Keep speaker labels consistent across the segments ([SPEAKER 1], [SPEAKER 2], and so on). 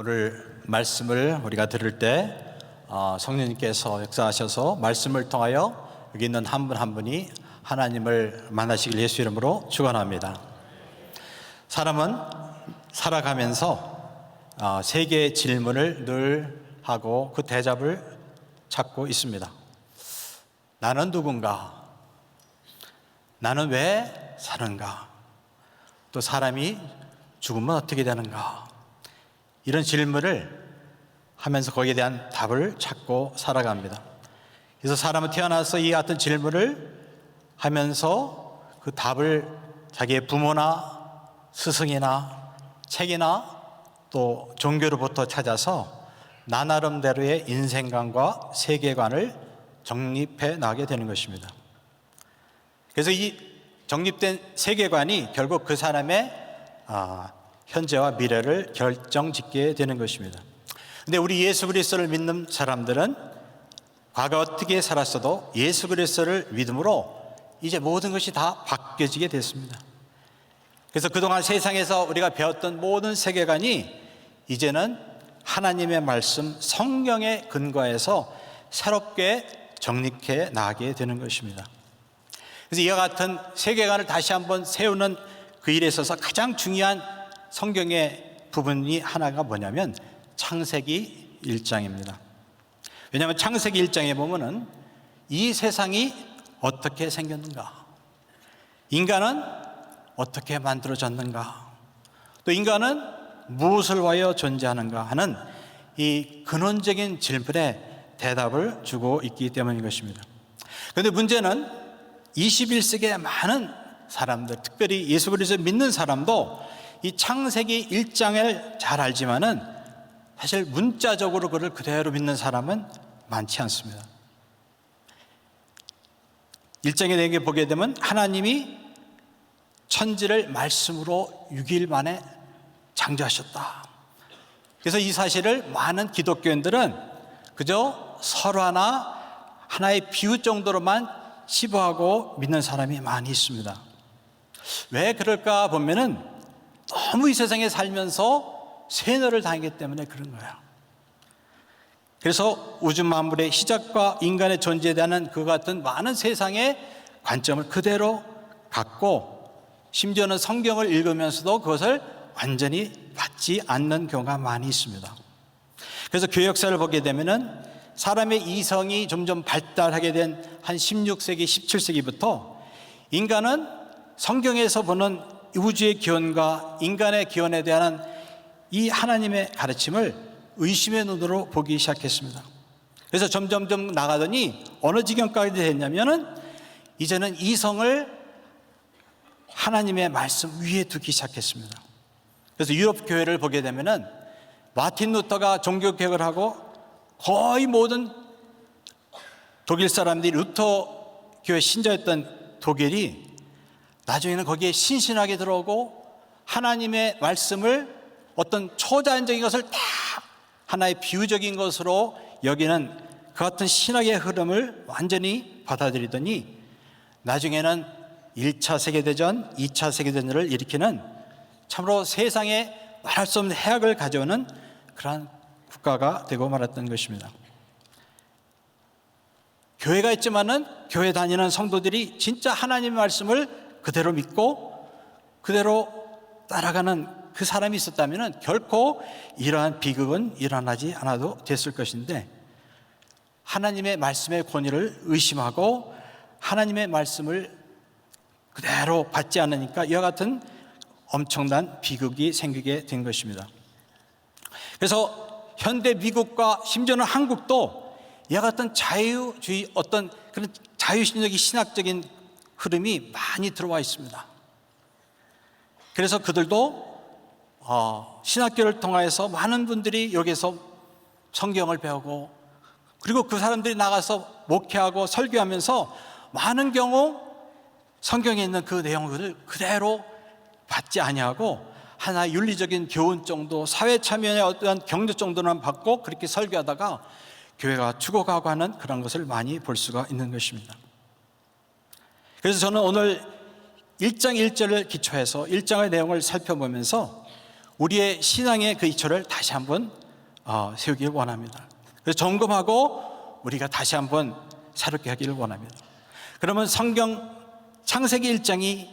[SPEAKER 1] 오늘 말씀을 우리가 들을 때 성령님께서 역사하셔서 말씀을 통하여 여기 있는 한 분 한 분이 하나님을 만나시길 예수 이름으로 축원합니다. 사람은 살아가면서 세 개의 질문을 늘 하고 그 대답을 찾고 있습니다. 나는 누군가? 나는 왜 사는가? 또 사람이 죽으면 어떻게 되는가? 이런 질문을 하면서 거기에 대한 답을 찾고 살아갑니다. 그래서 사람은 태어나서 이 같은 질문을 하면서 그 답을 자기의 부모나 스승이나 책이나 또 종교로부터 찾아서 나 나름대로의 인생관과 세계관을 정립해 나가게 되는 것입니다. 그래서 이 정립된 세계관이 결국 그 사람의 현재와 미래를 결정짓게 되는 것입니다. 근데 우리 예수 그리스도를 믿는 사람들은 과거 어떻게 살았어도 예수 그리스도를 믿음으로 이제 모든 것이 다 바뀌어지게 됐습니다. 그래서 그동안 세상에서 우리가 배웠던 모든 세계관이 이제는 하나님의 말씀 성경에 근거해서 새롭게 정립해 나가게 되는 것입니다. 그래서 이와 같은 세계관을 다시 한번 세우는 그 일에 있어서 가장 중요한 성경의 부분이 하나가 뭐냐면 창세기 1장입니다. 왜냐하면 창세기 1장에 보면은 이 세상이 어떻게 생겼는가, 인간은 어떻게 만들어졌는가, 또 인간은 무엇을 위하여 존재하는가 하는 이 근원적인 질문에 대답을 주고 있기 때문인 것입니다. 그런데 문제는 21세기의 많은 사람들, 특별히 예수 그리스도를 믿는 사람도 이 창세기 1장을 잘 알지만은 사실 문자적으로 그를 그대로 믿는 사람은 많지 않습니다. 1장에 대해 보게 되면 하나님이 천지를 말씀으로 6일 만에 창조하셨다. 그래서 이 사실을 많은 기독교인들은 그저 설화나 하나의 비유 정도로만 치부하고 믿는 사람이 많이 있습니다. 왜 그럴까 보면은 너무 이 세상에 살면서 세뇌를 당했기 때문에 그런 거예요. 그래서 우주 만물의 시작과 인간의 존재에 대한 그 같은 많은 세상의 관점을 그대로 갖고 심지어는 성경을 읽으면서도 그것을 완전히 받지 않는 경우가 많이 있습니다. 그래서 교회 역사를 보게 되면은 사람의 이성이 점점 발달하게 된 한 16세기, 17세기부터 인간은 성경에서 보는 우주의 기원과 인간의 기원에 대한 이 하나님의 가르침을 의심의 눈으로 보기 시작했습니다. 그래서 점점점 나가더니 어느 지경까지 됐냐면은 이제는 이성을 하나님의 말씀 위에 두기 시작했습니다. 그래서 유럽 교회를 보게 되면은 마틴 루터가 종교 개혁을 하고 거의 모든 독일 사람들이 루터 교회 신자였던 독일이 나중에는 거기에 신신하게 들어오고 하나님의 말씀을 어떤 초자연적인 것을 다 하나의 비유적인 것으로 여기는 그 같은 신학의 흐름을 완전히 받아들이더니 나중에는 1차 세계대전, 2차 세계대전을 일으키는 참으로 세상에 말할 수 없는 해악을 가져오는 그러한 국가가 되고 말았던 것입니다. 교회가 있지만은 교회 다니는 성도들이 진짜 하나님의 말씀을 그대로 믿고 그대로 따라가는 그 사람이 있었다면 결코 이러한 비극은 일어나지 않아도 됐을 것인데 하나님의 말씀의 권위를 의심하고 하나님의 말씀을 그대로 받지 않으니까 이와 같은 엄청난 비극이 생기게 된 것입니다. 그래서 현대 미국과 심지어는 한국도 이와 같은 자유주의 어떤 그런 자유신적인 신학적인 흐름이 많이 들어와 있습니다. 그래서 그들도 신학교를 통해서 많은 분들이 여기서 성경을 배우고 그리고 그 사람들이 나가서 목회하고 설교하면서 많은 경우 성경에 있는 그 내용들을 그대로 받지 아니하고 하나의 윤리적인 교훈 정도, 사회 참여의 어떠한 격려 정도만 받고 그렇게 설교하다가 교회가 죽어가고 하는 그런 것을 많이 볼 수가 있는 것입니다. 그래서 저는 오늘 1장 1절을 기초해서 1장의 내용을 살펴보면서 우리의 신앙의 그 이초를 다시 한번 세우길 원합니다. 그래서 점검하고 우리가 다시 한번 새롭게 하기를 원합니다. 그러면 성경 창세기 1장이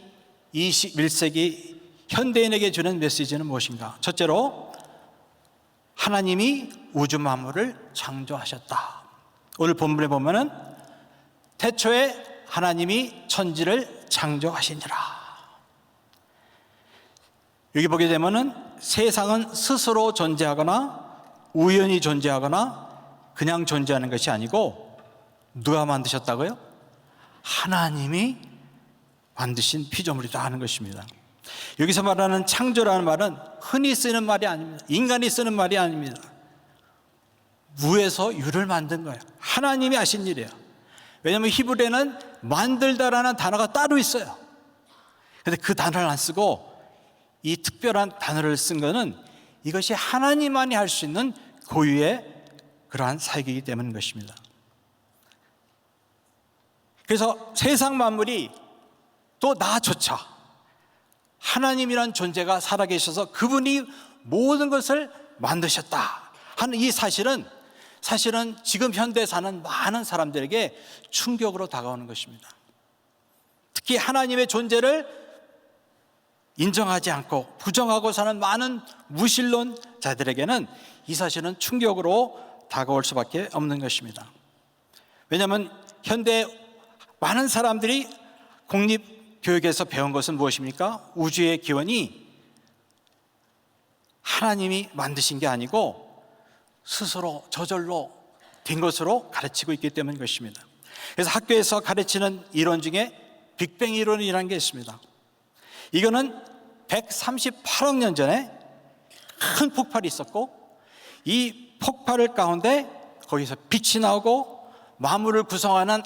[SPEAKER 1] 21세기 현대인에게 주는 메시지는 무엇인가? 첫째로 하나님이 우주 만물을 창조하셨다. 오늘 본문에 보면은 태초에 하나님이 천지를 창조하시니라. 여기 보게 되면은 세상은 스스로 존재하거나 우연히 존재하거나 그냥 존재하는 것이 아니고 누가 만드셨다고요? 하나님이 만드신 피조물이다 하는 것입니다. 여기서 말하는 창조라는 말은 흔히 쓰는 말이 아닙니다. 인간이 쓰는 말이 아닙니다. 무에서 유를 만든 거예요. 하나님이 하신 일이에요. 왜냐하면 히브리어는 만들다라는 단어가 따로 있어요. 그런데 그 단어를 안 쓰고 이 특별한 단어를 쓴 것은 이것이 하나님만이 할 수 있는 고유의 그러한 사역이기 때문인 것입니다. 그래서 세상 만물이 또 나조차 하나님이란 존재가 살아계셔서 그분이 모든 것을 만드셨다 하는 이 사실은 지금 현대에 사는 많은 사람들에게 충격으로 다가오는 것입니다. 특히 하나님의 존재를 인정하지 않고 부정하고 사는 많은 무신론자들에게는 이 사실은 충격으로 다가올 수밖에 없는 것입니다. 왜냐하면 현대 많은 사람들이 공립교육에서 배운 것은 무엇입니까? 우주의 기원이 하나님이 만드신 게 아니고 스스로 저절로 된 것으로 가르치고 있기 때문인 것입니다. 그래서 학교에서 가르치는 이론 중에 빅뱅 이론이라는 게 있습니다. 이거는 138억 년 전에 큰 폭발이 있었고 이 폭발 가운데 거기서 빛이 나오고 만물을 구성하는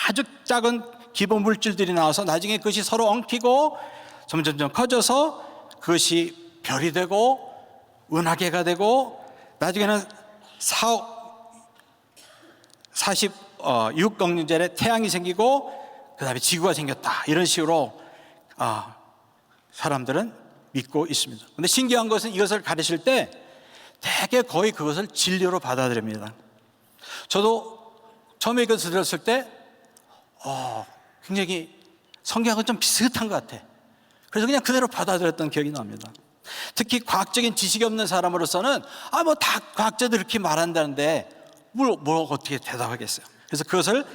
[SPEAKER 1] 아주 작은 기본 물질들이 나와서 나중에 그것이 서로 엉키고 점점 커져서 그것이 별이 되고 은하계가 되고 나중에는 46억 년 전에 태양이 생기고 그 다음에 지구가 생겼다 이런 식으로 사람들은 믿고 있습니다. 그런데 신기한 것은 이것을 가르칠 때 되게 거의 그것을 진리로 받아들입니다. 저도 처음에 이것을 들었을 때 굉장히 성경하고 좀 비슷한 것 같아. 그래서 그냥 그대로 받아들였던 기억이 납니다. 특히 과학적인 지식이 없는 사람으로서는 다 과학자들이 이렇게 말한다는데 뭘 어떻게 대답하겠어요. 그래서 그것을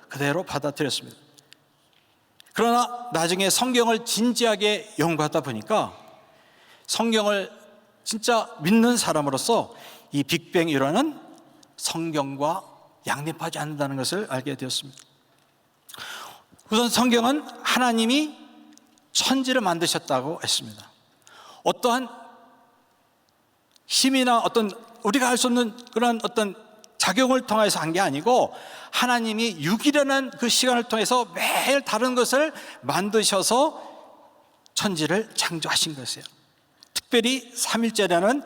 [SPEAKER 1] 그대로 받아들였습니다. 그러나 나중에 성경을 진지하게 연구하다 보니까 성경을 진짜 믿는 사람으로서 이 빅뱅 이론은 성경과 양립하지 않는다는 것을 알게 되었습니다. 우선 성경은 하나님이 천지를 만드셨다고 했습니다. 어떠한 힘이나 어떤 우리가 할 수 없는 그런 어떤 작용을 통해서 한 게 아니고 하나님이 6일이라는 그 시간을 통해서 매일 다른 것을 만드셔서 천지를 창조하신 것이에요. 특별히 3일째라는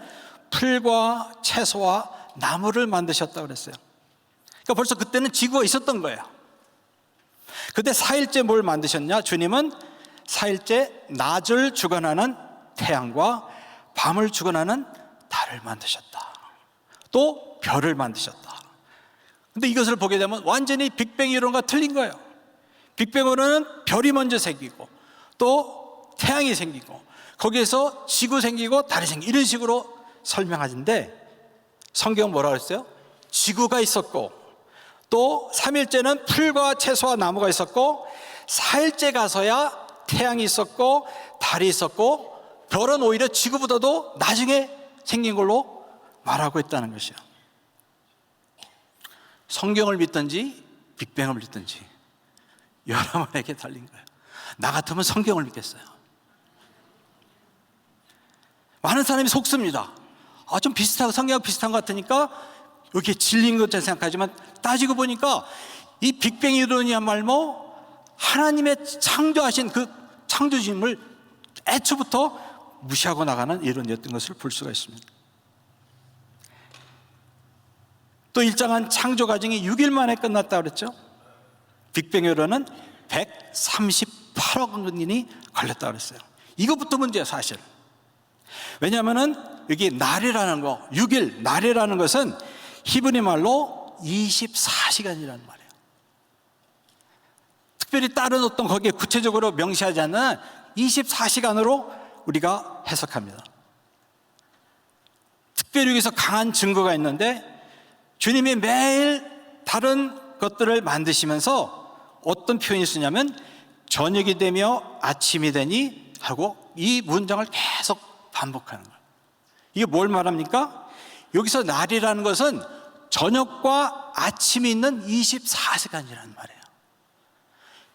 [SPEAKER 1] 풀과 채소와 나무를 만드셨다고 그랬어요. 그러니까 벌써 그때는 지구가 있었던 거예요. 그때 4일째 뭘 만드셨냐? 주님은 4일째 낮을 주관하는 태양과 밤을 주관하는 달을 만드셨다. 또 별을 만드셨다. 근데 이것을 보게 되면 완전히 빅뱅 이론과 틀린 거예요. 빅뱅 이론은 별이 먼저 생기고 또 태양이 생기고 거기에서 지구 생기고 달이 생기고 이런 식으로 설명하는데 성경은 뭐라고 했어요? 지구가 있었고 또 3일째는 풀과 채소와 나무가 있었고 4일째 가서야 태양이 있었고 달이 있었고 별은 오히려 지구보다도 나중에 생긴 걸로 말하고 있다는 것이에요. 성경을 믿든지 빅뱅을 믿든지 여러분에게 달린 거예요. 나 같으면 성경을 믿겠어요. 많은 사람이 속습니다. 좀 비슷하고 성경하고 비슷한 것 같으니까 이렇게 진리인 것처럼 생각하지만 따지고 보니까 이 빅뱅 이론이야말로 하나님의 창조하신 그 창조주님을 애초부터 무시하고 나가는 이론이었던 것을 볼 수가 있습니다. 또 일정한 창조 과정이 6일 만에 끝났다고 그랬죠. 빅뱅 이론은 138억 년이 걸렸다고 그랬어요. 이것부터 문제예요, 사실. 왜냐하면은 여기 날이라는 거, 6일, 날이라는 것은 히브리 말로 24시간이라는 말이에요. 특별히 다른 어떤 거기에 구체적으로 명시하지 않는 24시간으로 우리가 해석합니다. 특별히 여기서 강한 증거가 있는데, 주님이 매일 다른 것들을 만드시면서 어떤 표현이 쓰냐면 저녁이 되며 아침이 되니 하고 이 문장을 계속 반복하는 거예요. 이게 뭘 말합니까? 여기서 날이라는 것은 저녁과 아침이 있는 24시간이라는 말이에요.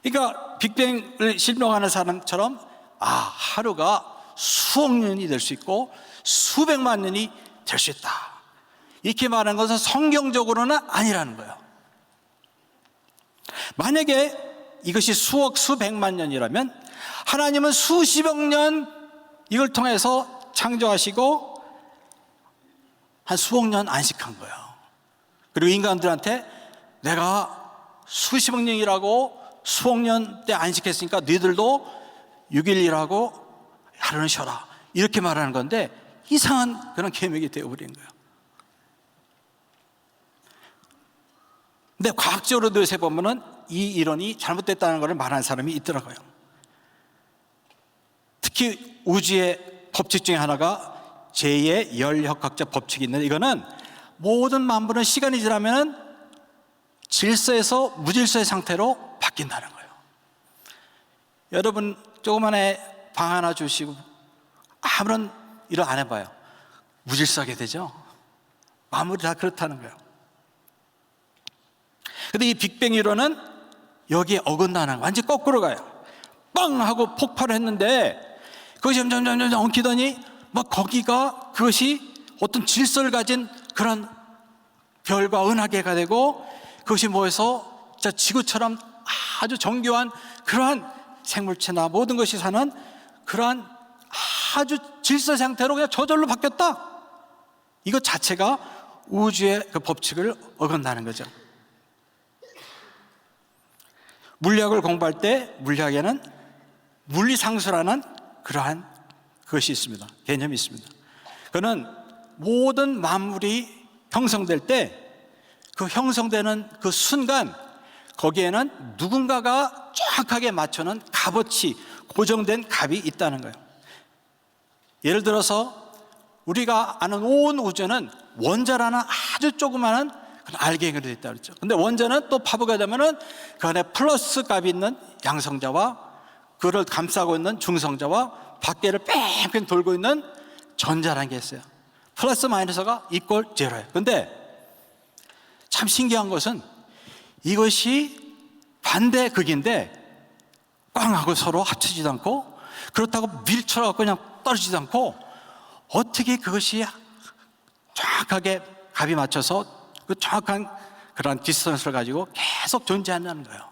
[SPEAKER 1] 그러니까 빅뱅을 실명하는 사람처럼 하루가 수억 년이 될 수 있고 수백만 년이 될 수 있다, 이렇게 말하는 것은 성경적으로는 아니라는 거예요. 만약에 이것이 수억 수백만 년이라면 하나님은 수십억 년 이걸 통해서 창조하시고 한 수억 년 안식한 거예요. 그리고 인간들한테 내가 수십억 년이라고 수억 년 때 안식했으니까 너희들도 6일 일하고 하루는 쉬어라, 이렇게 말하는 건데 이상한 그런 계명이 되어버린 거예요. 근데 과학적으로 요새 보면은 이 이론이 잘못됐다는 것을 말하는 사람이 있더라고요. 특히 우주의 법칙 중에 하나가 제2의 열역학적 법칙이 있는데, 이거는 모든 만물은 시간이 지나면 질서에서 무질서의 상태로 바뀐다는 거예요. 여러분 조그만한 방 하나 주시고 아무런 일을 안 해봐요. 무질서하게 되죠. 만물이 다 그렇다는 거예요. 근데 이 빅뱅 이론은 여기에 어긋나는 거예요. 완전히 거꾸로 가요. 빵 하고 폭발을 했는데 그것이 점점 엉키더니 막 거기가 그것이 어떤 질서를 가진 그런 별과 은하계가 되고, 그것이 모여서 진짜 지구처럼 아주 정교한 그러한 생물체나 모든 것이 사는 그러한 아주 질서 상태로 그냥 저절로 바뀌었다. 이것 자체가 우주의 그 법칙을 어긋나는 거죠. 물리학을 공부할 때 물리학에는 물리상수라는 그러한 그것이 있습니다. 개념이 있습니다. 그는 모든 만물이 형성될 때 그 형성되는 그 순간 거기에는 누군가가 정확하게 맞추는 값어치, 고정된 값이 있다는 거예요. 예를 들어서 우리가 아는 온 우주는 원자라는 아주 조그마한 그런 알갱이로 되어 있다고 그랬죠. 근데 원자는 또 파보게 되면은 그 안에 플러스 값이 있는 양성자와 그를 감싸고 있는 중성자와 밖에를 뺑뺑 돌고 있는 전자라는 게 있어요. 플러스 마이너스가 이퀄 제로예요. 근데 참 신기한 것은 이것이 반대 극인데 꽝하고 서로 합치지도 않고 그렇다고 밀쳐갖고 그냥 떨어지지도 않고 어떻게 그것이 정확하게 값이 맞춰서 그 정확한 그런 디스턴스를 가지고 계속 존재한다는 거예요.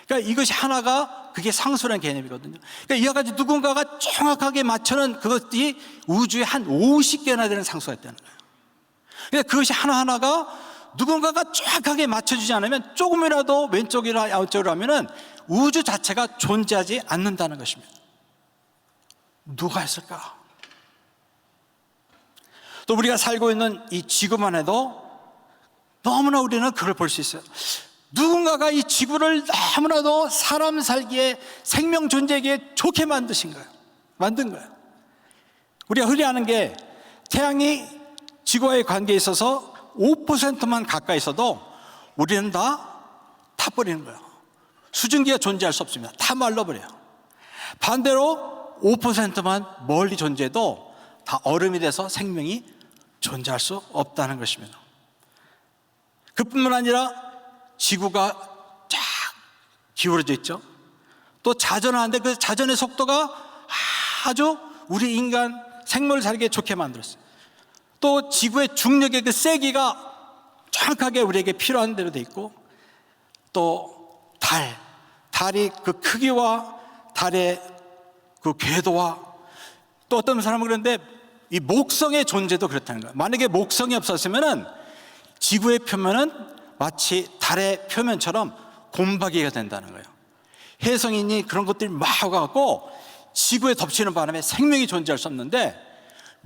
[SPEAKER 1] 그러니까 이것이 하나가 그게 상수라는 개념이거든요. 그러니까 이와 같이 누군가가 정확하게 맞추는 그것이 우주에 한 50개나 되는 상수가 있다는 거예요. 그러니까 그것이 하나하나가 누군가가 정확하게 맞춰주지 않으면 조금이라도 왼쪽이나 양쪽으로 하면은 우주 자체가 존재하지 않는다는 것입니다. 누가 했을까? 또 우리가 살고 있는 이 지구만 해도 너무나 우리는 그걸 볼 수 있어요. 누군가가 이 지구를 너무나도 사람 살기에 생명 존재하기에 좋게 만든 거예요. 우리가 흔히 아는 게 태양이 지구와의 관계에 있어서 5%만 가까이 있어도 우리는 다 타버리는 거예요. 수증기가 존재할 수 없습니다. 다 말라버려요. 반대로 5%만 멀리 존재해도 다 얼음이 돼서 생명이 존재할 수 없다는 것입니다. 그뿐만 아니라 지구가 쫙 기울어져 있죠. 또 자전하는데 그 자전의 속도가 아주 우리 인간 생물 살기에 좋게 만들었어요. 또 지구의 중력의 그 세기가 정확하게 우리에게 필요한 대로 돼 있고, 또 달이 그 크기와 달의 그 궤도와, 또 어떤 사람은 그런데 이 목성의 존재도 그렇다는 거예요. 만약에 목성이 없었으면은 지구의 표면은 마치 달의 표면처럼 곰팡이가 된다는 거예요. 혜성이니 그런 것들이 막 와갖고 지구에 덮치는 바람에 생명이 존재할 수 없는데,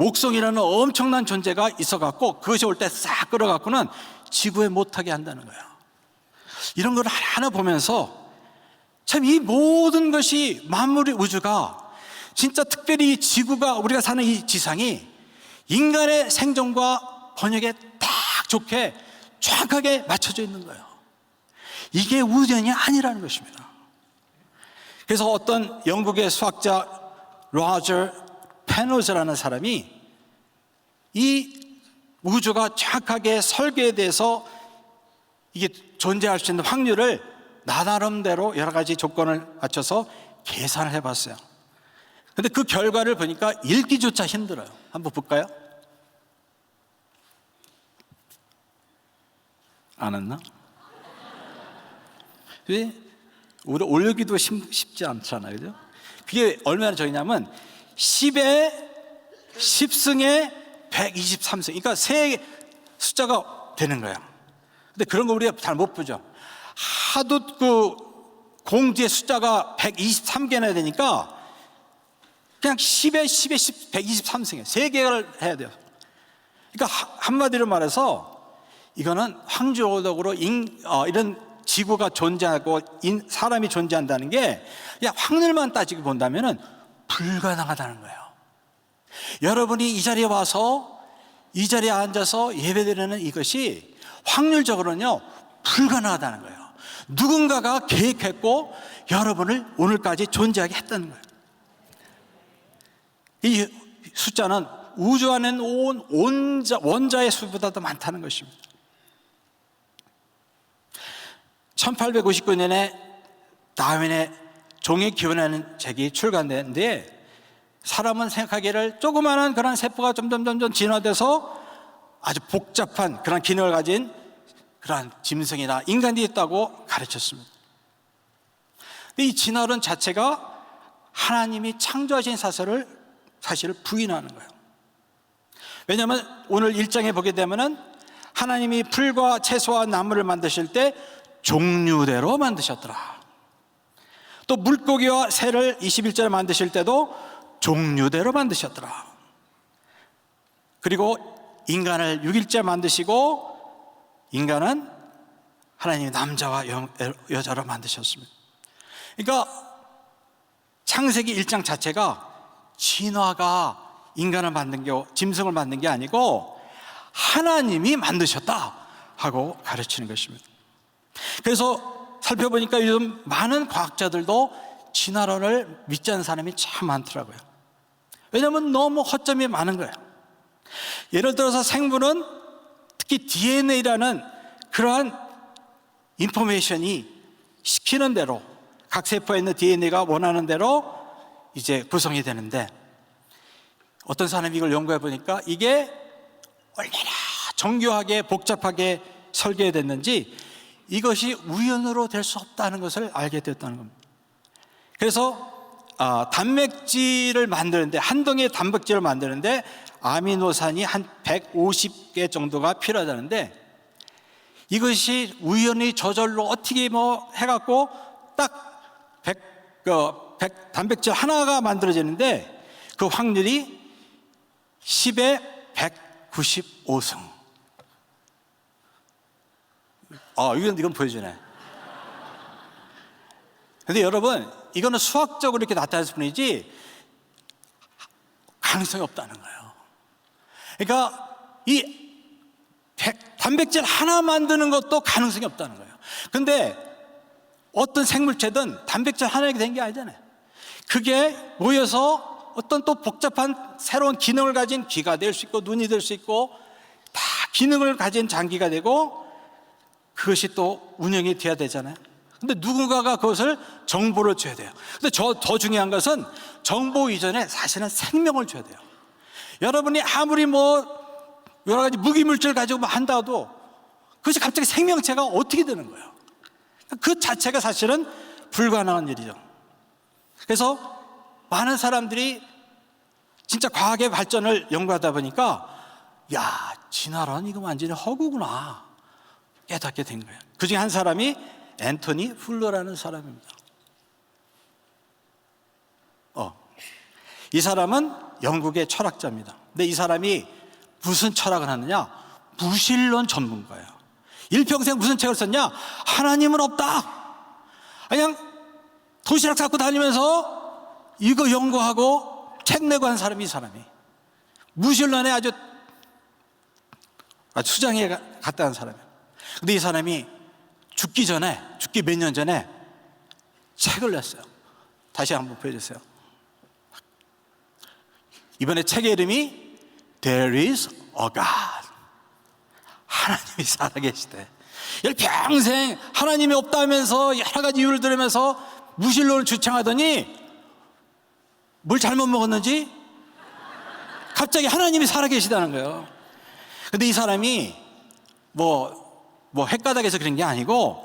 [SPEAKER 1] 목성이라는 엄청난 존재가 있어갖고 그것이 올 때 싹 끌어갖고는 지구에 못하게 한다는 거예요. 이런 걸 하나 보면서 참 이 모든 것이 만물의 우주가 진짜 특별히 이 지구가 우리가 사는 이 지상이 인간의 생존과 번역에 딱 좋게 정확하게 맞춰져 있는 거예요. 이게 우연이 아니라는 것입니다. 그래서 어떤 영국의 수학자 로저 페노즈라는 사람이 이 우주가 정확하게 설계에 대해서 이게 존재할 수 있는 확률을 나름대로 여러 가지 조건을 맞춰서 계산을 해봤어요. 근데 그 결과를 보니까 읽기조차 힘들어요. 한번 볼까요? 안 왔나? 왜? 우리 올리기도 쉽지 않잖아요, 그죠? 그게 얼마나 적냐면 10의 10승에 123승, 그러니까 세 숫자가 되는 거예요. 근데 그런 거 우리가 잘 못 보죠. 하도 그 공지의 숫자가 123개나 되니까 그냥 10에 10에 10, 123승이에요. 세 개를 해야 돼요. 그러니까 한마디로 말해서 이거는 확률적으로 이런 지구가 존재하고 사람이 존재한다는 게 그냥 확률만 따지고 본다면 불가능하다는 거예요. 여러분이 이 자리에 와서 이 자리에 앉아서 예배드리는 이것이 확률적으로는요 불가능하다는 거예요. 누군가가 계획했고 여러분을 오늘까지 존재하게 했다는 거예요. 이 숫자는 우주 안에 온 원자의 수보다도 많다는 것입니다. 1859년에 다윈의 종의 기원이라는 책이 출간되는데 사람은 생각하기를 조그마한 그런 세포가 점점 진화돼서 아주 복잡한 그런 기능을 가진 그런 짐승이나 인간이 있다고 가르쳤습니다. 근데 이 진화론 자체가 하나님이 창조하신 사실을 부인하는 거예요. 왜냐하면 오늘 1장에 보게 되면은 하나님이 풀과 채소와 나무를 만드실 때 종류대로 만드셨더라. 또 물고기와 새를 21절에 만드실 때도 종류대로 만드셨더라. 그리고 인간을 6일째 만드시고 인간은 하나님이 남자와 여자로 만드셨습니다. 그러니까 창세기 1장 자체가 진화가 인간을 만든 게 짐승을 만든 게 아니고 하나님이 만드셨다 하고 가르치는 것입니다. 그래서 살펴보니까 요즘 많은 과학자들도 진화론을 믿지 않는 사람이 참 많더라고요. 왜냐하면 너무 허점이 많은 거예요. 예를 들어서 생물은 특히 DNA라는 그러한 인포메이션이 시키는 대로 각 세포에 있는 DNA가 원하는 대로 이제 구성이 되는데 어떤 사람이 이걸 연구해 보니까 이게 얼마나 정교하게 복잡하게 설계됐는지 이것이 우연으로 될 수 없다는 것을 알게 되었다는 겁니다. 그래서 단백질을 만드는데 한 덩이의 단백질을 만드는데 아미노산이 한 150개 정도가 필요하다는데 이것이 우연히 저절로 어떻게 해갖고 딱 100 단백질 하나가 만들어지는데 그 확률이 10에 195승. 이건 보여주네. 근데 여러분, 이거는 수학적으로 이렇게 나타날 뿐이지 가능성이 없다는 거예요. 그러니까 이 단백질 하나 만드는 것도 가능성이 없다는 거예요. 근데 어떤 생물체든 단백질 하나가 된 게 아니잖아요. 그게 모여서 어떤 또 복잡한 새로운 기능을 가진 귀가 될 수 있고 눈이 될 수 있고 다 기능을 가진 장기가 되고 그것이 또 운영이 돼야 되잖아요. 근데 누군가가 그것을 정보를 줘야 돼요. 근데 더 중요한 것은 정보 이전에 사실은 생명을 줘야 돼요. 여러분이 아무리 여러 가지 무기물질 가지고 한다도 그것이 갑자기 생명체가 어떻게 되는 거예요? 그 자체가 사실은 불가능한 일이죠. 그래서 많은 사람들이 진짜 과학의 발전을 연구하다 보니까 진화론 이거 완전히 허구구나 깨닫게 된 거예요. 그 중에 한 사람이 앤토니 풀러라는 사람입니다. 이 사람은 영국의 철학자입니다. 근데 이 사람이 무슨 철학을 하느냐? 무신론 전문가예요. 일평생 무슨 책을 썼냐? 하나님은 없다. 그냥 도시락 싸고 다니면서 이거 연구하고 책 내고 한 사람이 이 사람이. 무신론에 아주 수장에 갔다 한 사람이에요. 근데 이 사람이 죽기 몇 년 전에 책을 냈어요. 다시 한번 보여주세요. 이번에 책의 이름이 There is a God. 하나님이 살아계시대. 평생 하나님이 없다면서 여러 가지 이유를 들으면서 무신론을 주창하더니 뭘 잘못 먹었는지 갑자기 하나님이 살아계시다는 거예요. 근데 이 사람이 헷가닥에서 그런 게 아니고,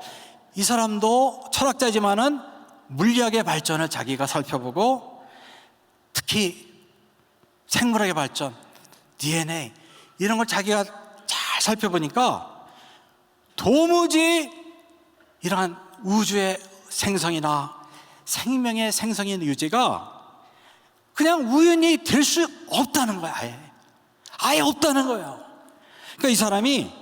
[SPEAKER 1] 이 사람도 철학자지만은 물리학의 발전을 자기가 살펴보고, 특히 생물학의 발전, DNA 이런 걸 자기가 잘 살펴보니까 도무지 이러한 우주의 생성이나 생명의 생성인 유지가 그냥 우연히 될 수 없다는 거야. 아예 없다는 거예요. 그러니까 이 사람이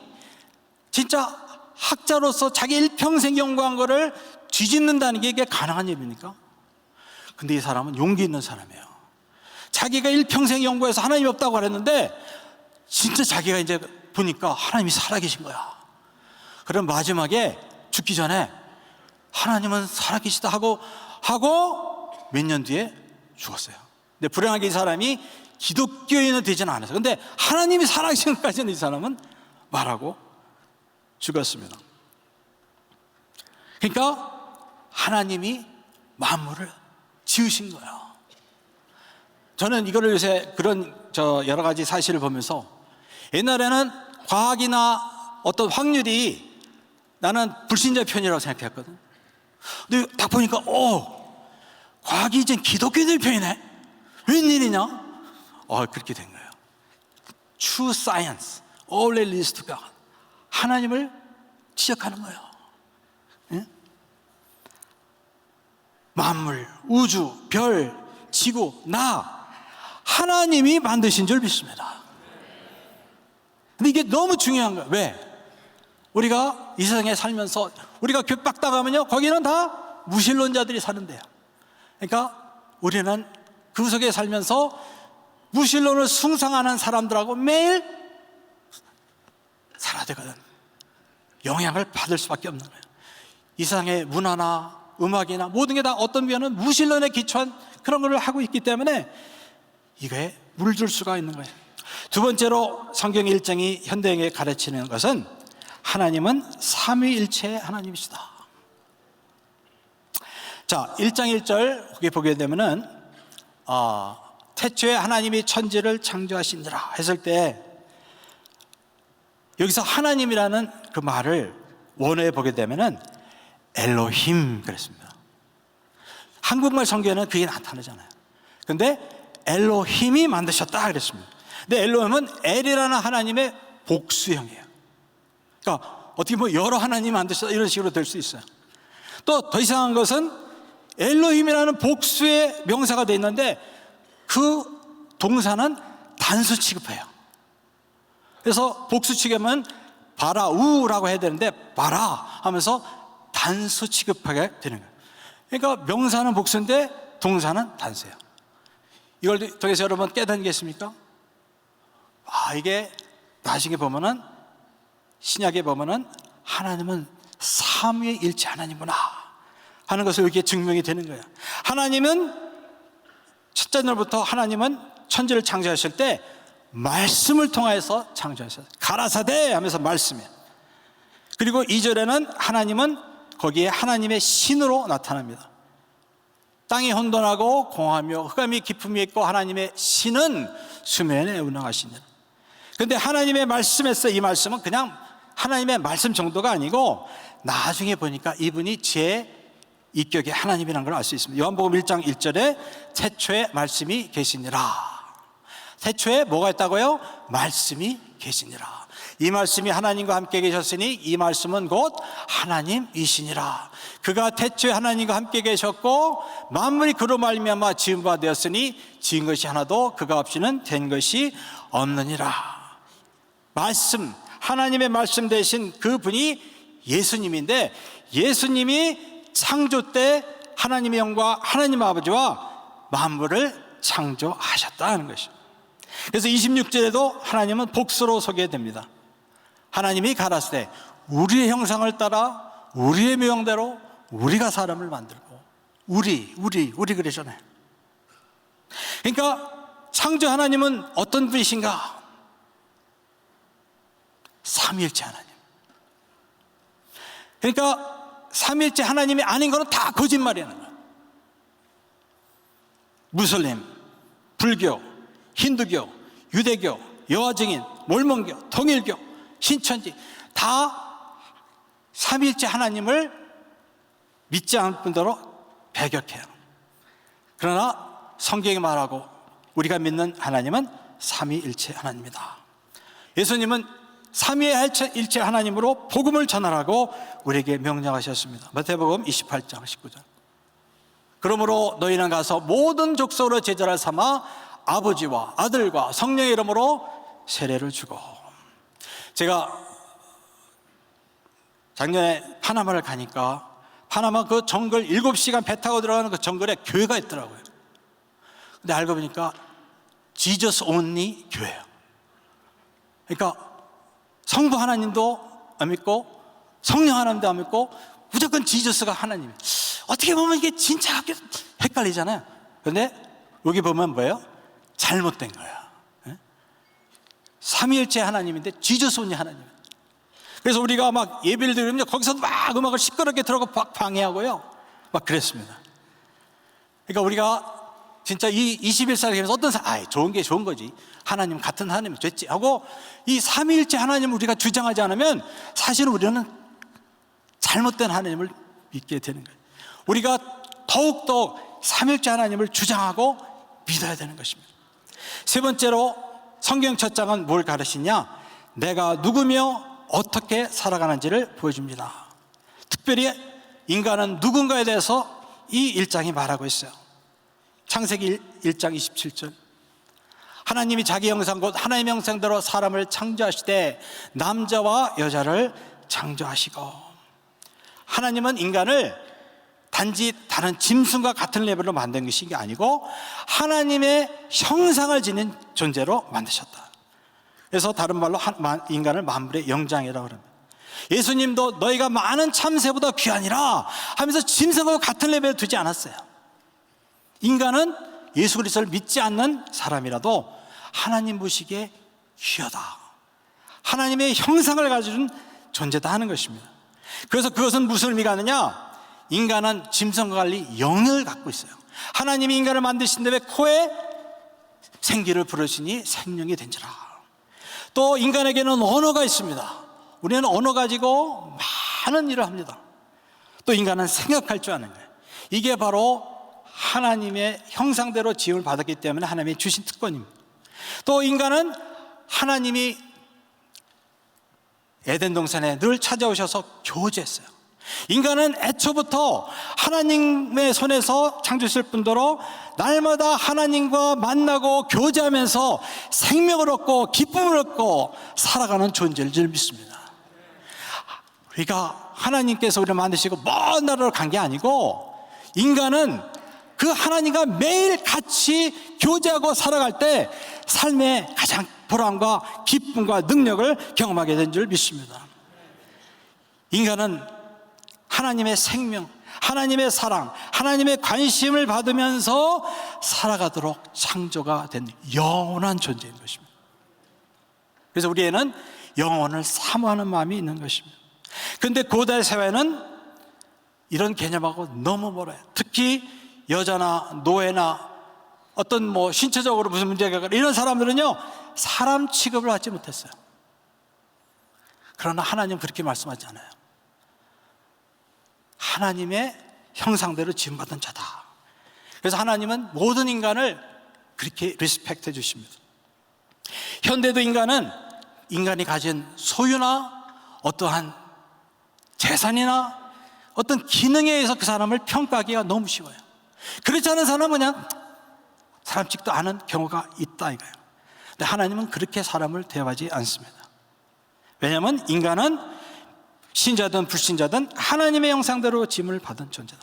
[SPEAKER 1] 진짜 학자로서 자기 일평생 연구한 거를 뒤집는다는 게 이게 가능한 일입니까? 근데 이 사람은 용기 있는 사람이에요. 자기가 일평생 연구해서 하나님이 없다고 그랬는데 진짜 자기가 이제 보니까 하나님이 살아계신 거야. 그럼 마지막에 죽기 전에 하나님은 살아계시다 하고 몇 년 뒤에 죽었어요. 근데 불행하게 이 사람이 기독교인은 되지는 않았어요. 근데 하나님이 살아계신 것까지는 이 사람은 말하고 죽었습니다. 그러니까 하나님이 만물을 지으신 거예요. 저는 이거를 요새 그런 여러 가지 사실을 보면서, 옛날에는 과학이나 어떤 확률이 나는 불신자 편이라고 생각했거든. 근데 딱 보니까 과학이 이제 기독교인들 편이네. 웬일이냐? 그렇게 된 거예요. True science only leads to God. 하나님을 지적하는 거예요. 예? 만물, 우주, 별, 지구, 나 하나님이 만드신 줄 믿습니다. 근데 이게 너무 중요한 거예요. 왜? 우리가 이 세상에 살면서 우리가 귓박 나가면요, 거기는 다 무신론자들이 사는데요. 그러니까 우리는 그 속에 살면서 무신론을 숭상하는 사람들하고 매일 살아야 되거든. 영향을 받을 수밖에 없는 거예요. 이 세상의 문화나 음악이나 모든 게 다 어떤 면은 무신론에 기초한 그런 걸 하고 있기 때문에 이거에 물들 수가 있는 거예요. 두 번째로 성경 일정이 현대인에게 가르치는 것은 하나님은 삼위일체의 하나님이시다. 자, 1장 1절 거기 보게 되면은 태초에 하나님이 천지를 창조하시니라 했을 때, 여기서 하나님이라는 그 말을 원어에 보게 되면은 엘로힘 그랬습니다. 한국말 성경에는 그게 나타나잖아요. 근데 엘로힘이 만드셨다 그랬습니다. 근데 엘로힘은 엘이라는 하나님의 복수형이에요. 그러니까 어떻게 여러 하나님이 만드셨다 이런 식으로 될 수 있어요. 또 더 이상한 것은 엘로힘이라는 복수의 명사가 되어 있는데 그 동사는 단수 취급해요. 그래서 복수 취급은 바라우라고 해야 되는데 바라 하면서 단수 취급하게 되는 거예요. 그러니까 명사는 복수인데 동사는 단수예요. 이걸 통해서 여러분 깨닫는 게 있습니까? 이게 나중에 보면은 신약에 보면은 하나님은 삼위일체 하나님구나 하는 것을 이렇게 증명이 되는 거예요. 하나님은 첫째 날부터 하나님은 천지를 창조하실 때 말씀을 통해서 창조하셨어요. 가라사대 하면서 말씀이에요. 그리고 2절에는 하나님은 거기에 하나님의 신으로 나타납니다. 땅이 혼돈하고 공하며 흑암이 깊음이 있고 하나님의 신은 수면에 운행하시니라. 그런데 하나님의 말씀에서 이 말씀은 그냥 하나님의 말씀 정도가 아니고 나중에 보니까 이분이 제 인격의 하나님이라는 걸 알 수 있습니다. 요한복음 1장 1절에 태초에 말씀이 계시니라. 태초에 뭐가 있다고요? 말씀이 계시니라. 이 말씀이 하나님과 함께 계셨으니 이 말씀은 곧 하나님이시니라. 그가 태초에 하나님과 함께 계셨고 만물이 그로 말미암아 지은 바 되었으니 지은 것이 하나도 그가 없이는 된 것이 없느니라. 말씀, 하나님의 말씀 되신 그분이 예수님인데, 예수님이 창조 때 하나님의 영과 하나님 아버지와 만물을 창조하셨다는 것이죠. 그래서 26절에도 하나님은 복수로 소개됩니다. 하나님이 가라사대 우리의 형상을 따라 우리의 모형대로 우리가 사람을 만들고, 우리 그러잖아요. 그러니까 창조 하나님은 어떤 분이신가? 삼위일체 하나님. 그러니까 삼위일체 하나님이 아닌 거는 다 거짓말이라는 거예요. 무슬림, 불교, 힌두교, 유대교, 여화증인, 몰몬교, 통일교, 신천지 다 삼위일체 하나님을 믿지 않을 뿐더러 배격해요. 그러나 성경이 말하고 우리가 믿는 하나님은 삼위일체 하나님이다. 예수님은 삼위일체 하나님으로 복음을 전하라고 우리에게 명령하셨습니다. 마태복음 28장 19절. 그러므로 너희는 가서 모든 족속으로 제자를 삼아 아버지와 아들과 성령의 이름으로 세례를 주고. 제가 작년에 파나마를 가니까 파나마 그 정글 7시간 배 타고 들어가는 그 정글에 교회가 있더라고요. 근데 알고 보니까 지저스 온리 교회예요. 그러니까 성부 하나님도 안 믿고 성령 하나님도 안 믿고 무조건 지저스가 하나님이에요. 어떻게 보면 이게 진짜 헷갈리잖아요. 그런데 여기 보면 뭐예요? 잘못된 거야. 삼위일체 하나님인데 지저스 온리 하나님. 그래서 우리가 막 예배를 드리면 거기서도 막 음악을 시끄럽게 들어가고 방해하고요, 막 그랬습니다. 그러니까 우리가 진짜 이 21세기에 어떤 사람, 좋은 게 좋은 거지, 하나님 같은 하나님 됐지 하고 이 삼위일체 하나님을 우리가 주장하지 않으면 사실은 우리는 잘못된 하나님을 믿게 되는 거예요. 우리가 더욱더 삼위일체 하나님을 주장하고 믿어야 되는 것입니다. 세 번째로 성경 첫 장은 뭘 가르치냐? 내가 누구며 어떻게 살아가는지를 보여줍니다. 특별히 인간은 누군가에 대해서 이 1장이 말하고 있어요. 창세기 1장 27절. 하나님이 자기 형상 곧 하나님의 형상대로 사람을 창조하시되 남자와 여자를 창조하시고. 하나님은 인간을 단지 다른 짐승과 같은 레벨로 만든 것이 아니고 하나님의 형상을 지닌 존재로 만드셨다. 그래서 다른 말로 인간을 만물의 영장이라고 합니다. 예수님도 너희가 많은 참새보다 귀하니라 하면서 짐승과 같은 레벨에 두지 않았어요. 인간은 예수 그리스도를 믿지 않는 사람이라도 하나님 보시기에 귀하다, 하나님의 형상을 가진 존재다 하는 것입니다. 그래서 그것은 무슨 의미가 있느냐? 인간은 짐승과 달리 영을 갖고 있어요. 하나님이 인간을 만드신 다음에 코에 생기를 부르시니 생명이 된지라. 또 인간에게는 언어가 있습니다. 우리는 언어 가지고 많은 일을 합니다. 또 인간은 생각할 줄 아는 거예요. 이게 바로 하나님의 형상대로 지음을 받았기 때문에 하나님이 주신 특권입니다. 또 인간은 하나님이 에덴 동산에 늘 찾아오셔서 교제했어요. 인간은 애초부터 하나님의 손에서 창조했을 뿐더러 날마다 하나님과 만나고 교제하면서 생명을 얻고 기쁨을 얻고 살아가는 존재를 줄 믿습니다. 우리가 하나님께서 우리를 만드시고 먼 나라로 간 게 아니고, 인간은 그 하나님과 매일 같이 교제하고 살아갈 때 삶의 가장 보람과 기쁨과 능력을 경험하게 된 줄 믿습니다. 인간은 하나님의 생명, 하나님의 사랑, 하나님의 관심을 받으면서 살아가도록 창조가 된 영원한 존재인 것입니다. 그래서 우리에는 영혼을 사모하는 마음이 있는 것입니다. 그런데 고대 사회는 이런 개념하고 너무 멀어요. 특히 여자나 노예나 어떤 신체적으로 무슨 문제가 있거나 이런 사람들은요, 사람 취급을 하지 못했어요. 그러나 하나님은 그렇게 말씀하지 않아요. 하나님의 형상대로 지음받은 자다. 그래서 하나님은 모든 인간을 그렇게 리스펙트 해 주십니다. 현대도 인간은 인간이 가진 소유나 어떠한 재산이나 어떤 기능에 의해서 그 사람을 평가하기가 너무 쉬워요. 그렇지 않은 사람은 그냥 사람찍도 않은 경우가 있다 이거예요. 근데 하나님은 그렇게 사람을 대하지 않습니다. 왜냐하면 인간은 신자든 불신자든 하나님의 형상대로 지음을 받은 존재다.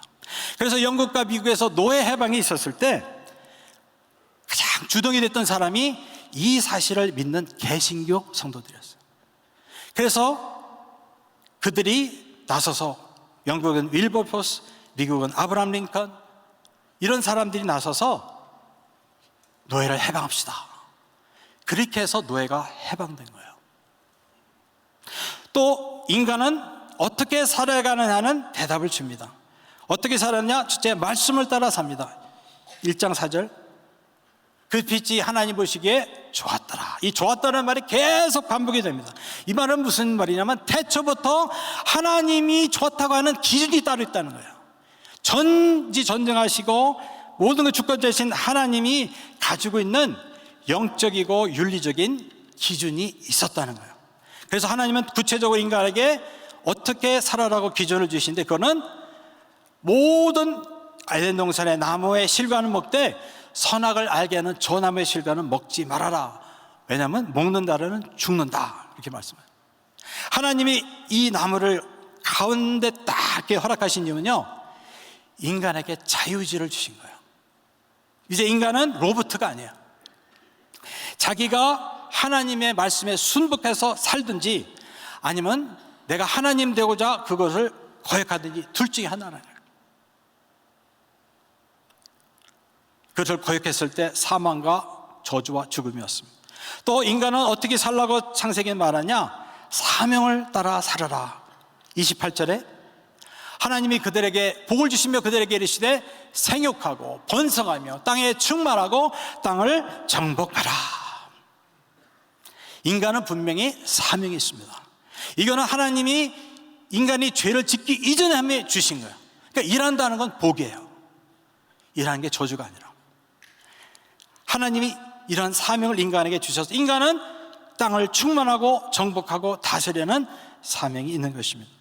[SPEAKER 1] 그래서 영국과 미국에서 노예 해방이 있었을 때 가장 주동이 됐던 사람이 이 사실을 믿는 개신교 성도들이었어요. 그래서 그들이 나서서, 영국은 윌버포스, 미국은 아브라함 링컨, 이런 사람들이 나서서 노예를 해방합시다. 그렇게 해서 노예가 해방된 거예요. 또 인간은 어떻게 살아가느냐 하는 대답을 줍니다. 어떻게 살았냐? 첫째, 말씀을 따라 삽니다. 1장 4절, 그 빛이 하나님 보시기에 좋았더라. 이 좋았다는 말이 계속 반복이 됩니다. 이 말은 무슨 말이냐면 태초부터 하나님이 좋다고 하는 기준이 따로 있다는 거예요. 전지전능하시고 모든 것 주권자이신 하나님이 가지고 있는 영적이고 윤리적인 기준이 있었다는 거예요. 그래서 하나님은 구체적으로 인간에게 어떻게 살아라고 기준을 주시는데, 그거는 모든 에덴 동산의 나무의 실과는 먹되 선악을 알게 하는 저 나무의 실과는 먹지 말아라. 왜냐하면 먹는다라는 죽는다, 이렇게 말씀해요. 하나님이 이 나무를 가운데 딱 이렇게 허락하신 이유는요, 인간에게 자유의지를 주신 거예요. 이제 인간은 로봇가 아니에요. 자기가 하나님의 말씀에 순복해서 살든지 아니면 내가 하나님 되고자 그것을 거역하든지 둘 중에 하나라는 거예요. 그것을 거역했을 때 사망과 저주와 죽음이었습니다. 또 인간은 어떻게 살라고 창세기에 말하냐? 사명을 따라 살아라. 28절에 하나님이 그들에게 복을 주시며 그들에게 이르시되 생육하고 번성하며 땅에 충만하고 땅을 정복하라. 인간은 분명히 사명이 있습니다. 이거는 하나님이 인간이 죄를 짓기 이전에 주신 거예요. 그러니까 일한다는 건 복이에요. 일하는 게 저주가 아니라. 하나님이 이런 사명을 인간에게 주셔서 인간은 땅을 충만하고 정복하고 다스리는 사명이 있는 것입니다.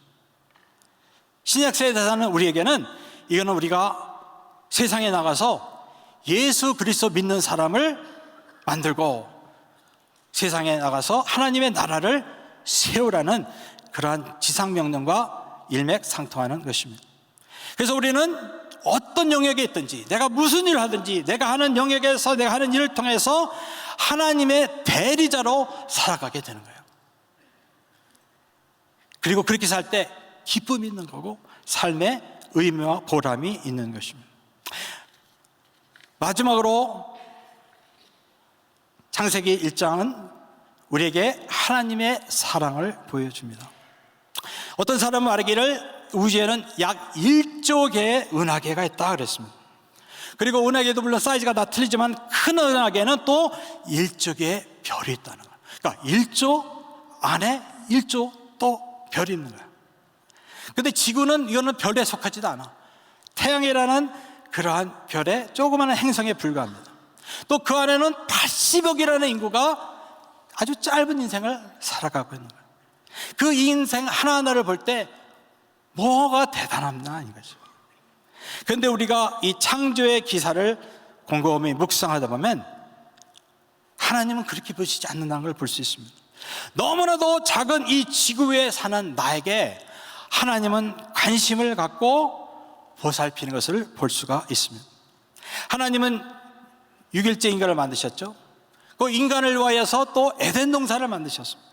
[SPEAKER 1] 신약세대사는 우리에게는 이거는 우리가 세상에 나가서 예수 그리스도 믿는 사람을 만들고 세상에 나가서 하나님의 나라를 세우라는 그러한 지상명령과 일맥상통하는 것입니다. 그래서 우리는 어떤 영역에 있든지 내가 무슨 일을 하든지 내가 하는 영역에서 내가 하는 일을 통해서 하나님의 대리자로 살아가게 되는 거예요. 그리고 그렇게 살 때 기쁨이 있는 거고 삶의 의미와 보람이 있는 것입니다. 마지막으로 창세기 1장은 우리에게 하나님의 사랑을 보여줍니다. 어떤 사람은 말하기를 우주에는 약 1조 개의 은하계가 있다 그랬습니다. 그리고 은하계도 물론 사이즈가 다 틀리지만 큰 은하계는 또 1조 개의 별이 있다는 거예요. 그러니까 1조 안에 1조 또 별이 있는 거예요. 그런데 지구는 이거는 별에 속하지도 않아. 태양이라는 그러한 별의 조그마한 행성에 불과합니다. 또 그 안에는 80억이라는 인구가 아주 짧은 인생을 살아가고 있는 거예요. 그 인생 하나하나를 볼 때 뭐가 대단하나 이거죠. 그런데 우리가 이 창조의 기사를 곰곰이 묵상하다 보면 하나님은 그렇게 보시지 않는다는 걸 볼 수 있습니다. 너무나도 작은 이 지구 위에 사는 나에게 하나님은 관심을 갖고 보살피는 것을 볼 수가 있습니다. 하나님은 6일째 인간을 만드셨죠. 그 인간을 위하여서 또 에덴 동산을 만드셨습니다.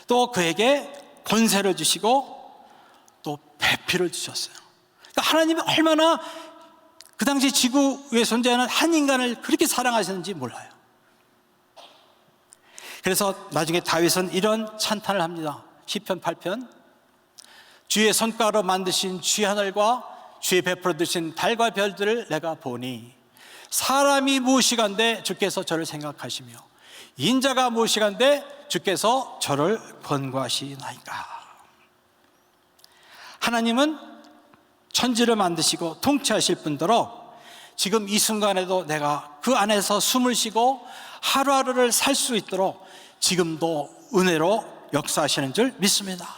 [SPEAKER 1] 또 그에게 권세를 주시고 또 배필을 주셨어요. 그러니까 하나님이 얼마나 그 당시 지구 위에 존재하는 한 인간을 그렇게 사랑하셨는지 몰라요. 그래서 나중에 다윗은 이런 찬탄을 합니다. 시편 8편, 주의 손가락으로 만드신 주의 하늘과 주의 베풀어 주신 달과 별들을 내가 보니 사람이 무엇이간데 주께서 저를 생각하시며 인자가 무엇이간데 주께서 저를 권고하시나이까. 하나님은 천지를 만드시고 통치하실 뿐더러 지금 이 순간에도 내가 그 안에서 숨을 쉬고 하루하루를 살 수 있도록 지금도 은혜로 역사하시는 줄 믿습니다.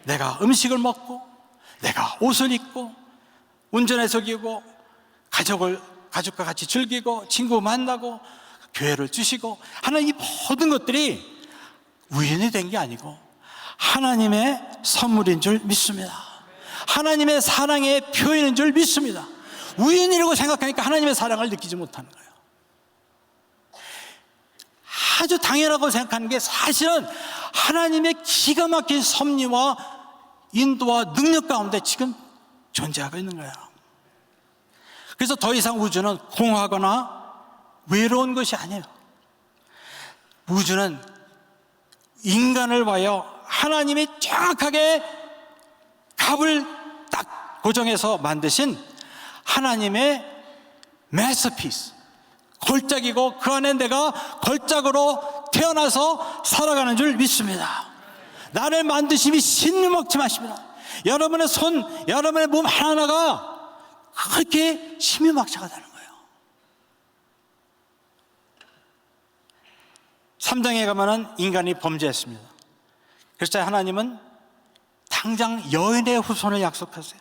[SPEAKER 1] 내가 음식을 먹고, 내가 옷을 입고, 운전해서 기고, 가족과 같이 즐기고, 친구 만나고, 교회를 주시고 하는 이 모든 것들이 우연이 된 게 아니고 하나님의 선물인 줄 믿습니다. 하나님의 사랑의 표현인 줄 믿습니다. 우연이라고 생각하니까 하나님의 사랑을 느끼지 못하는 거예요. 아주 당연하고 생각하는 게 사실은 하나님의 기가 막힌 섭리와 인도와 능력 가운데 지금 존재하고 있는 거예요. 그래서 더 이상 우주는 공허하거나 외로운 것이 아니에요. 우주는 인간을 위하여 하나님이 정확하게 값을 딱 고정해서 만드신 하나님의 마스터피스, 걸작이고 그 안에 내가 걸작으로 태어나서 살아가는 줄 믿습니다. 나를 만드심이 신유막침하십니다. 여러분의 손, 여러분의 몸 하나하나가 그렇게 신유막침하다는 거예요. 3장에 가면은 인간이 범죄했습니다. 그래서 하나님은 당장 여인의 후손을 약속하세요.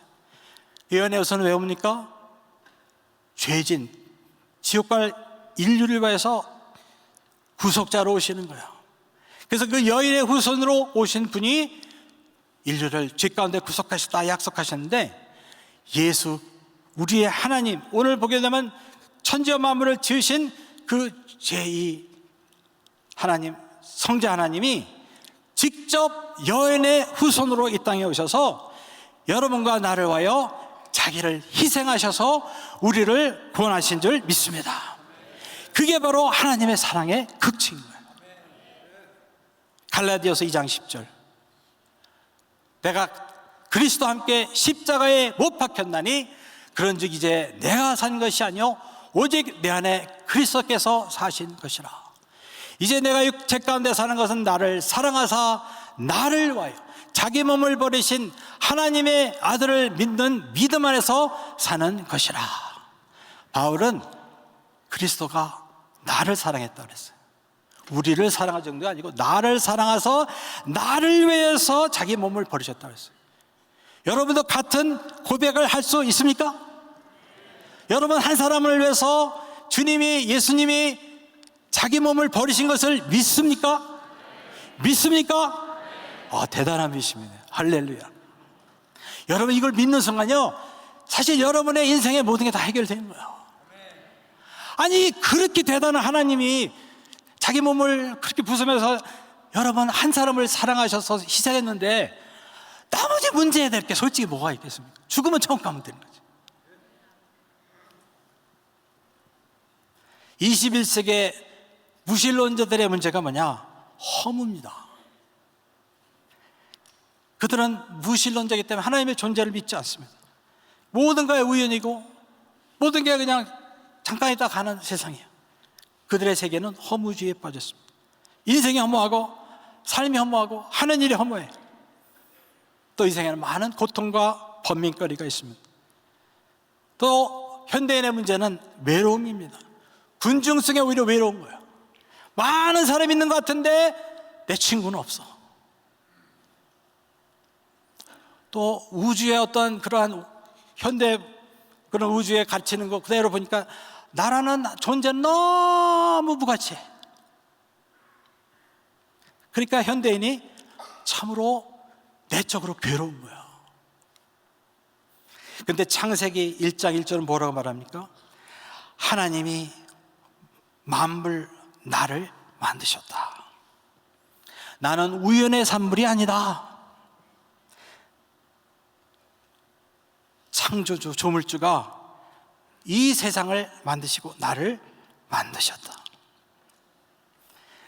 [SPEAKER 1] 여인의 후손은 왜 옵니까? 죄진, 지옥 갈 인류를 위해서 구속자로 오시는 거예요. 그래서 그 여인의 후손으로 오신 분이 인류를 죄 가운데 구속하셨다 약속하셨는데, 예수, 우리의 하나님, 오늘 보게 되면 천지와 만물을 지으신 그 제2 하나님, 성자 하나님이 직접 여인의 후손으로 이 땅에 오셔서 여러분과 나를 위하여 자기를 희생하셔서 우리를 구원하신 줄 믿습니다. 그게 바로 하나님의 사랑의 극치인 거예요. 갈라디아서 2장 10절, 내가 그리스도와 함께 십자가에 못 박혔나니 그런즉 이제 내가 산 것이 아니요 오직 내 안에 그리스도께서 사신 것이라. 이제 내가 육체 가운데 사는 것은 나를 사랑하사 나를 위하여 자기 몸을 버리신 하나님의 아들을 믿는 믿음 안에서 사는 것이라. 바울은 그리스도가 나를 사랑했다 그랬어요. 우리를 사랑할 정도가 아니고 나를 사랑하서 나를 위해서 자기 몸을 버리셨다 그랬어요. 여러분도 같은 고백을 할 수 있습니까? 여러분 한 사람을 위해서 주님이, 예수님이 자기 몸을 버리신 것을 믿습니까? 믿습니까? 대단한 믿음이네요. 할렐루야. 여러분 이걸 믿는 순간요, 사실 여러분의 인생의 모든 게 다 해결되는 거예요. 아니 그렇게 대단한 하나님이 자기 몸을 그렇게 부수면서 여러분 한 사람을 사랑하셔서 희생했는데 나머지 문제에 될 게 솔직히 뭐가 있겠습니까? 죽으면 천국 가면 되는 거죠. 21세기의 무신론자들의 문제가 뭐냐? 허무입니다. 그들은 무신론자이기 때문에 하나님의 존재를 믿지 않습니다. 모든 것이 우연이고 모든 게 그냥 잠깐 있다 가는 세상이에요. 그들의 세계는 허무주의에 빠졌습니다. 인생이 허무하고 삶이 허무하고 하는 일이 허무해요. 또 이 세상에는 많은 고통과 번민거리가 있습니다. 또 현대인의 문제는 외로움입니다. 군중성에 오히려 외로운 거예요. 많은 사람이 있는 것 같은데 내 친구는 없어. 또 우주의 어떤 그러한 현대 그런 우주에 갇히는 거 그대로 보니까 나라는 존재는 너무 무가치해. 그러니까 현대인이 참으로 내적으로 괴로운 거예요. 그런데 창세기 1장 1절은 뭐라고 말합니까? 하나님이 만물 나를 만드셨다. 나는 우연의 산물이 아니다. 창조주, 조물주가 이 세상을 만드시고 나를 만드셨다.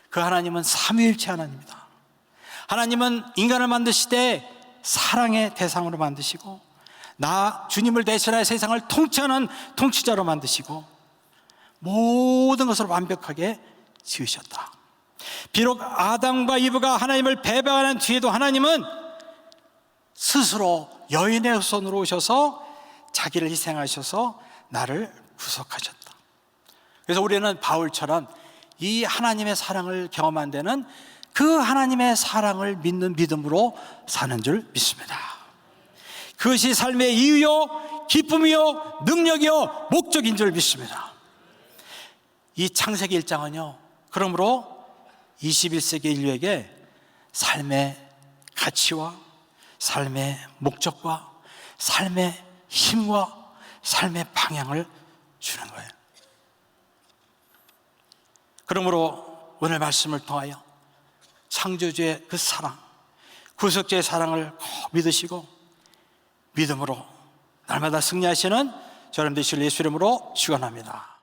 [SPEAKER 1] 그 하나님은 삼위일체 하나님입니다. 하나님은 인간을 만드시되 사랑의 대상으로 만드시고 주님을 대신하여 세상을 통치하는 통치자로 만드시고 모든 것을 완벽하게 지으셨다. 비록 아담과 이브가 하나님을 배반한 뒤에도 하나님은 스스로 여인의 손으로 오셔서 자기를 희생하셔서 나를 구속하셨다. 그래서 우리는 바울처럼 이 하나님의 사랑을 경험한 데는 그 하나님의 사랑을 믿는 믿음으로 사는 줄 믿습니다. 그것이 삶의 이유요, 기쁨이요, 능력이요, 목적인 줄 믿습니다. 이 창세기 1장은요, 그러므로 21세기 인류에게 삶의 가치와 삶의 목적과 삶의 힘과 삶의 방향을 주는 거예요. 그러므로 오늘 말씀을 통하여 창조주의 그 사랑, 구속주의 사랑을 꼭 믿으시고 믿음으로 날마다 승리하시는 저는 되실 예수 이름으로 축원합니다.